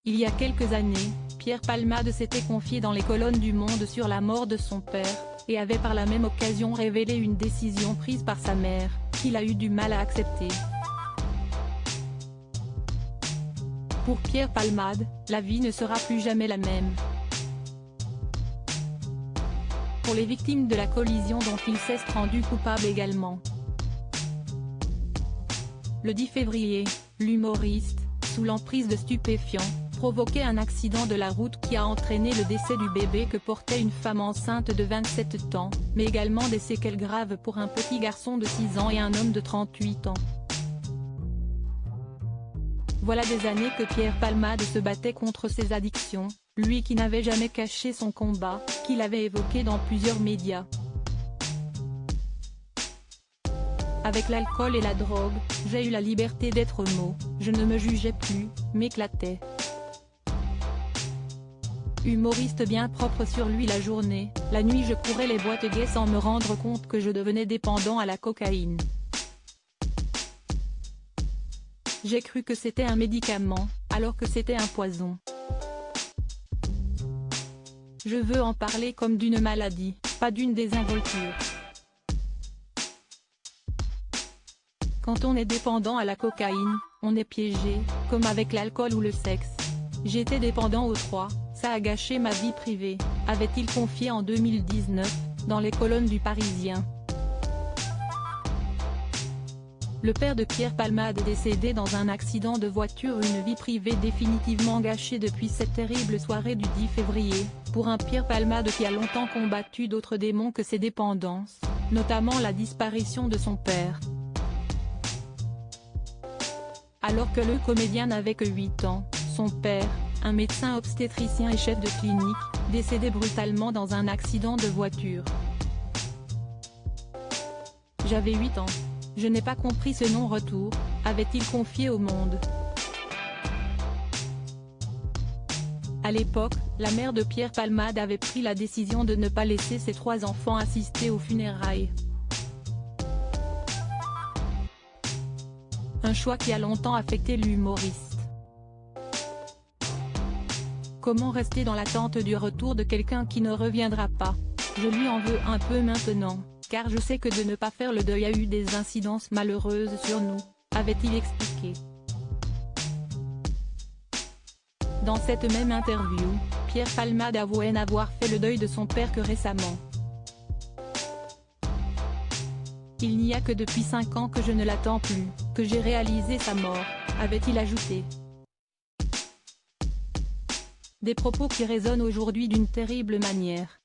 Il y a quelques années, Pierre Palmade s'était confié dans les colonnes du Monde sur la mort de son père, et avait par la même occasion révélé une décision prise par sa mère, qu'il a eu du mal à accepter. Pour Pierre Palmade, la vie ne sera plus jamais la même. Pour les victimes de la collision dont il s'est rendu coupable également. Le 10 février, l'humoriste, sous l'emprise de stupéfiants, provoquait un accident de la route qui a entraîné le décès du bébé que portait une femme enceinte de 27 ans, mais également des séquelles graves pour un petit garçon de 6 ans et un homme de 38 ans. Voilà des années que Pierre Palmade se battait contre ses addictions, lui qui n'avait jamais caché son combat, qu'il avait évoqué dans plusieurs médias. Avec l'alcool et la drogue, j'ai eu la liberté d'être homo, je ne me jugeais plus, m'éclatais. Humoriste bien propre sur lui la journée, la nuit je courais les boîtes gays sans me rendre compte que je devenais dépendant à la cocaïne. J'ai cru que c'était un médicament, alors que c'était un poison. Je veux en parler comme d'une maladie, pas d'une désinvolture. Quand on est dépendant à la cocaïne, on est piégé, comme avec l'alcool ou le sexe. J'étais dépendant aux trois, ça a gâché ma vie privée, avait-il confié en 2019, dans les colonnes du Parisien. Le père de Pierre Palmade est décédé dans un accident de voiture, une vie privée définitivement gâchée depuis cette terrible soirée du 10 février, pour un Pierre Palmade qui a longtemps combattu d'autres démons que ses dépendances, notamment la disparition de son père. Alors que le comédien n'avait que 8 ans, son père, un médecin obstétricien et chef de clinique, décédait brutalement dans un accident de voiture. J'avais 8 ans. Je n'ai pas compris ce non-retour, avait-il confié au Monde. À l'époque, la mère de Pierre Palmade avait pris la décision de ne pas laisser ses 3 enfants assister aux funérailles. Un choix qui a longtemps affecté l'humoriste. Comment rester dans l'attente du retour de quelqu'un qui ne reviendra pas? Je lui en veux un peu maintenant, car je sais que de ne pas faire le deuil a eu des incidences malheureuses sur nous, avait-il expliqué. Dans cette même interview, Pierre Palmade avouait n'avoir fait le deuil de son père que récemment. Il n'y a que depuis 5 ans que je ne l'attends plus, que j'ai réalisé sa mort, avait-il ajouté. Des propos qui résonnent aujourd'hui d'une terrible manière.